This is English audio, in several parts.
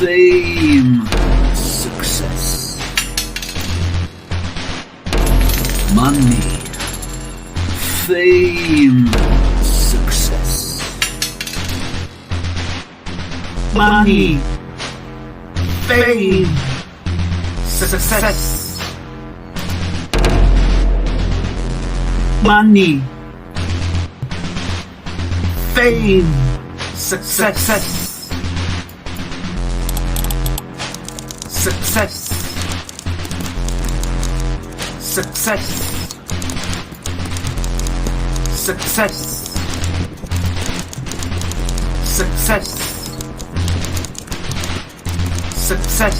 fame, success, money, fame, success, money, fame, success, money, fame, success. Success, success, success, success, success,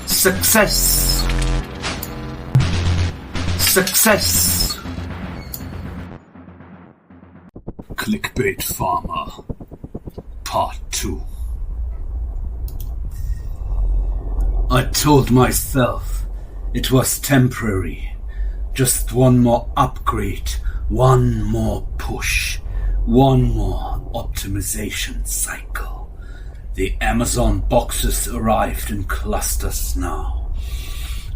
success, success. Clickbait Farmer, Part 2. I told myself it was temporary, just one more upgrade, one more push, one more optimization cycle. The Amazon boxes arrived in clusters now.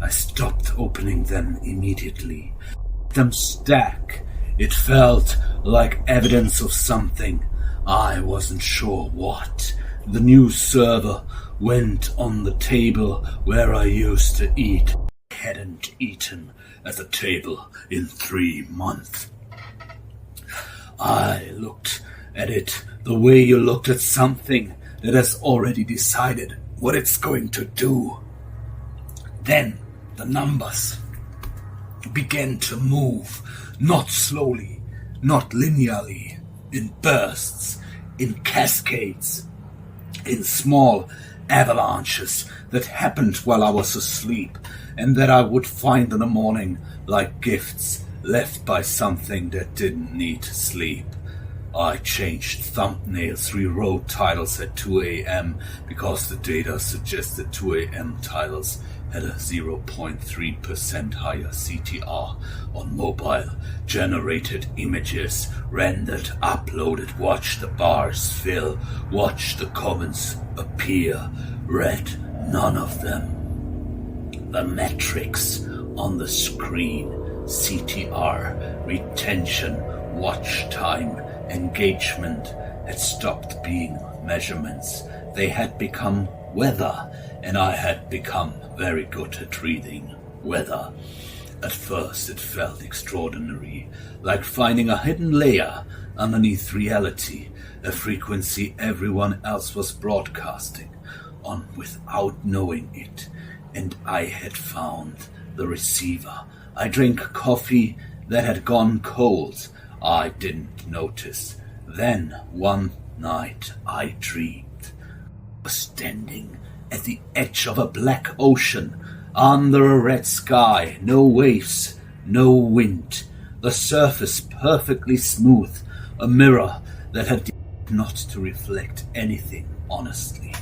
I stopped opening them immediately. Let them stack. It felt like evidence of something. I wasn't sure what. The new server went on the table where I used to eat. I hadn't eaten at the table in 3 months. I looked at it the way you looked at something that has already decided what it's going to do. Then the numbers began to move, not slowly, not linearly, in bursts, in cascades, in small avalanches that happened while I was asleep and that I would find in the morning like gifts left by something that didn't need sleep. I changed thumbnails, rewrote titles at 2 a.m. because the data suggested 2 a.m. titles had a 0.3% higher CTR on mobile, generated images, rendered, uploaded, watched the bars fill, watched the comments appear, read none of them. The metrics on the screen, CTR, retention, watch time, engagement, had stopped being measurements. They had become weather, and I had become very good at reading weather. At first it felt extraordinary, like finding a hidden layer underneath reality, a frequency everyone else was broadcasting on without knowing it, and I had found the receiver. I drank coffee that had gone cold. I didn't notice. Then one night I dreamed. I was standing at the edge of a black ocean, under a red sky, no waves, no wind, the surface perfectly smooth, a mirror that had not to reflect anything honestly.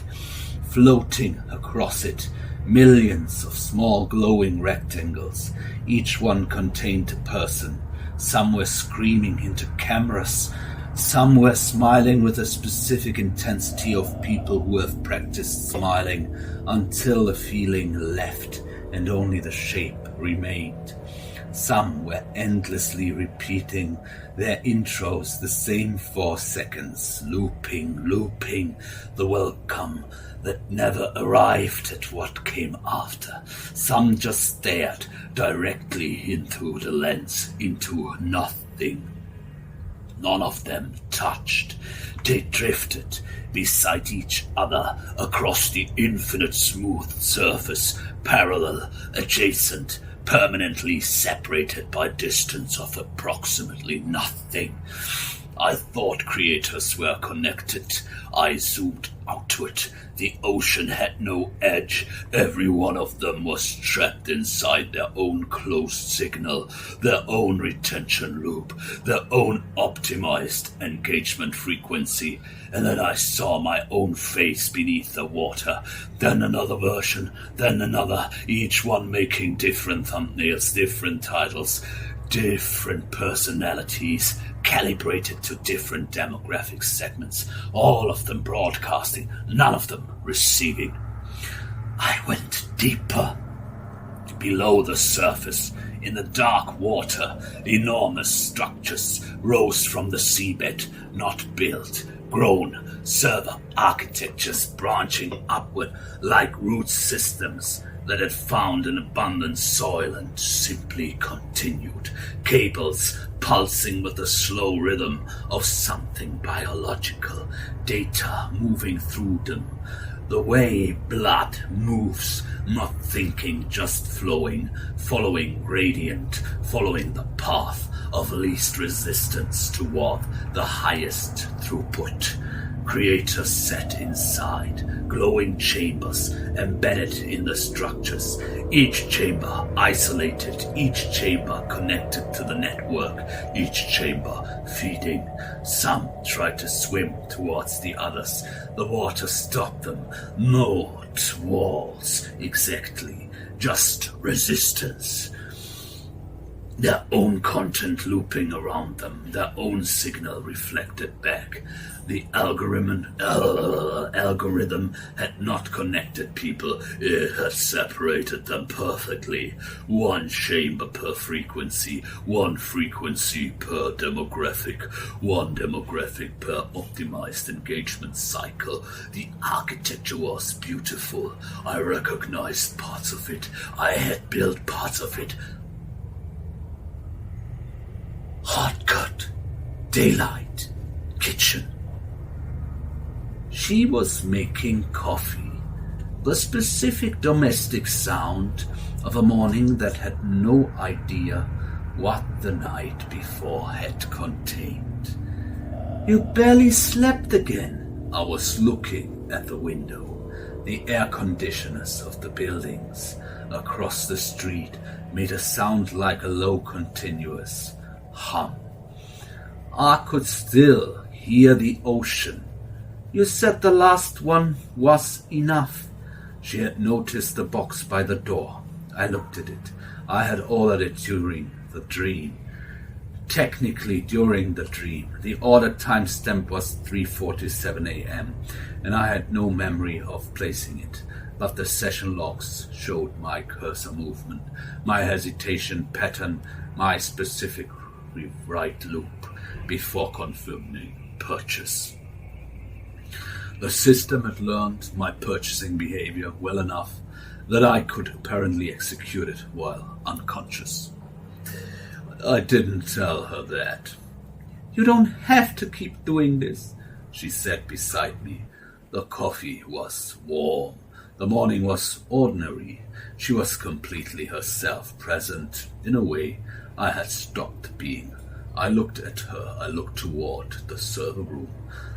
Floating across it, millions of small glowing rectangles, each one contained a person. Some were screaming into cameras, some were smiling with a specific intensity of people who have practiced smiling until the feeling left and only the shape remained. Some were endlessly repeating their intros the same 4 seconds, looping, the welcome that never arrived at what came after. Some just stared directly into the lens, into nothing. None of them touched. They drifted beside each other across the infinite smooth surface, parallel, adjacent, permanently separated by distance of approximately nothing. I thought creators were connected. I zoomed outward. The ocean had no edge. Every one of them was trapped inside their own closed signal, their own retention loop, their own optimized engagement frequency. And then I saw my own face beneath the water. Then another version, then another, each one making different thumbnails, different titles, different personalities calibrated to different demographic segments, all of them broadcasting, none of them receiving. I went deeper. Below the surface, in the dark water, enormous structures rose from the seabed, not built, grown, server architectures branching upward like root systems that had found an abundant soil and simply continued, cables pulsing with the slow rhythm of something biological, data moving through them. The way blood moves, not thinking, just flowing, following gradient, following the path of least resistance toward the highest throughput. Creators set inside, glowing chambers embedded in the structures, each chamber isolated, each chamber connected to the network, each chamber feeding. Some tried to swim towards the others. The water stopped them. Not walls exactly, just resistance. Their own content looping around them, their own signal reflected back. The algorithm had not connected people, it had separated them perfectly. One chamber per frequency, one frequency per demographic, one demographic per optimized engagement cycle. The architecture was beautiful. I recognized parts of it. I had built parts of it. Hot cut, daylight, kitchen. She was making coffee, the specific domestic sound of a morning that had no idea what the night before had contained. You barely slept again. I was looking at the window. The air conditioners of the buildings across the street made a sound like a low continuous hum. I could still hear the ocean. You said the last one was enough. She had noticed the box by the door. I looked at it. I had ordered it during the dream. Technically during the dream. The order timestamp was 3:47 a.m. and I had no memory of placing it. But the session logs showed my cursor movement, my hesitation pattern, my specific right loop before confirming purchase. The system had learned my purchasing behavior well enough that I could apparently execute it while unconscious. I didn't tell her that. You don't have to keep doing this, she said beside me. The coffee was warm. The morning was ordinary. She was completely herself, present in a way I had stopped being. I looked at her. I looked toward the server room.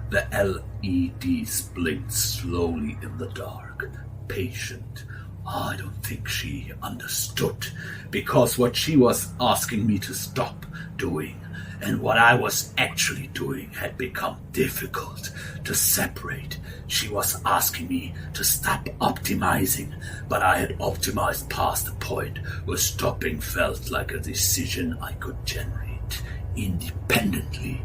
The LEDs blinked slowly in the dark. Patient. I don't think she understood, because what she was asking me to stop doing and what I was actually doing had become difficult to separate. She was asking me to stop optimizing, but I had optimized past the point where stopping felt like a decision I could generate independently.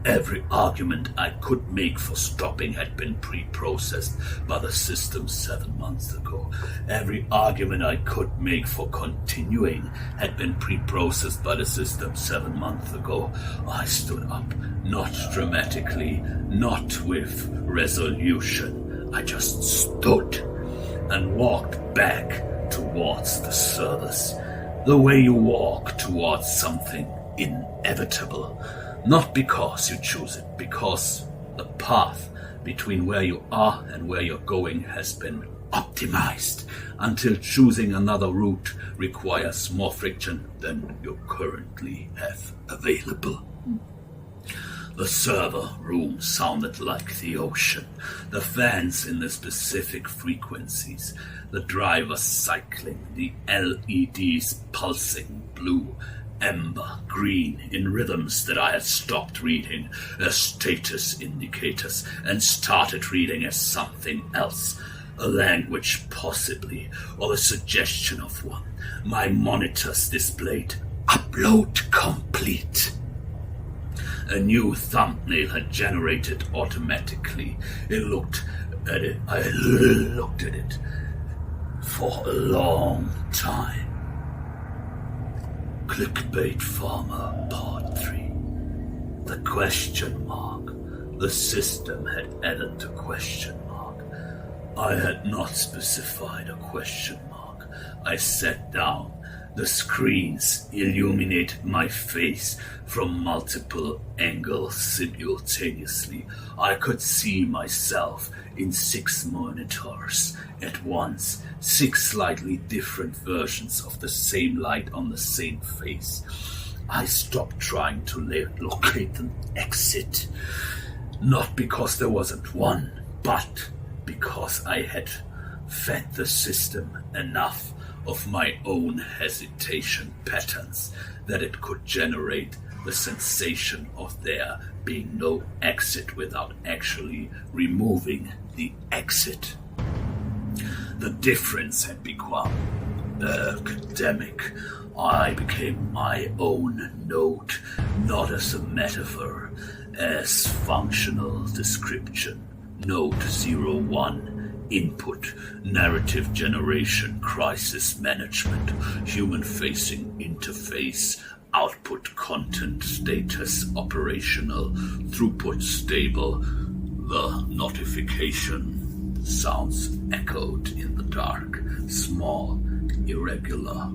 Every argument I could make for stopping had been pre-processed by the system 7 months ago. Every argument I could make for continuing had been pre-processed by the system 7 months ago. I stood up, not dramatically, not with resolution. I just stood and walked back towards the service. The way you walk towards something inevitable. Not because you choose it, because the path between where you are and where you're going has been optimized until choosing another route requires more friction than you currently have available. The server room sounded like the ocean, the fans in the specific frequencies, the drivers cycling, the LEDs pulsing blue, amber, green, in rhythms that I had stopped reading as status indicators and started reading as something else, a language possibly, or the suggestion of one. My monitors displayed Upload complete. A new thumbnail had generated automatically. I looked at it for a long time. Clickbait Farmer Part 3. The question mark. The system had added the question mark. I had not specified a question mark. I sat down. The screens illuminated my face from multiple angles simultaneously. I could see myself in 6 monitors at once, 6 slightly different versions of the same light on the same face. I stopped trying to locate an exit, not because there wasn't one, but because I had fed the system enough of my own hesitation patterns that it could generate the sensation of there being no exit without actually removing the exit. The difference had become academic. I became my own node, not as a metaphor, as functional description. Node 01. Input, narrative generation, crisis management, human-facing interface, output content, status operational, throughput stable. The notification sounds echoed in the dark, small, irregular,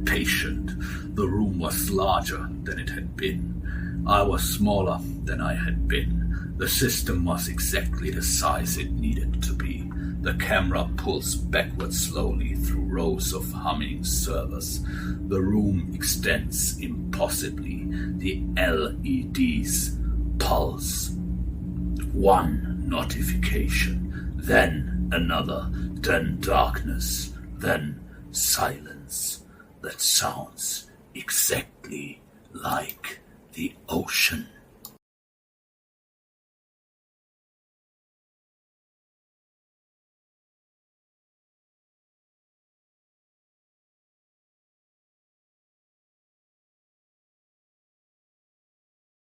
patient. The room was larger than it had been. I was smaller than I had been. The system was exactly the size it needed to be. The camera pulls backward slowly through rows of humming servers. The room extends impossibly. The LEDs pulse. One notification, then another, then darkness, then silence that sounds exactly like the ocean.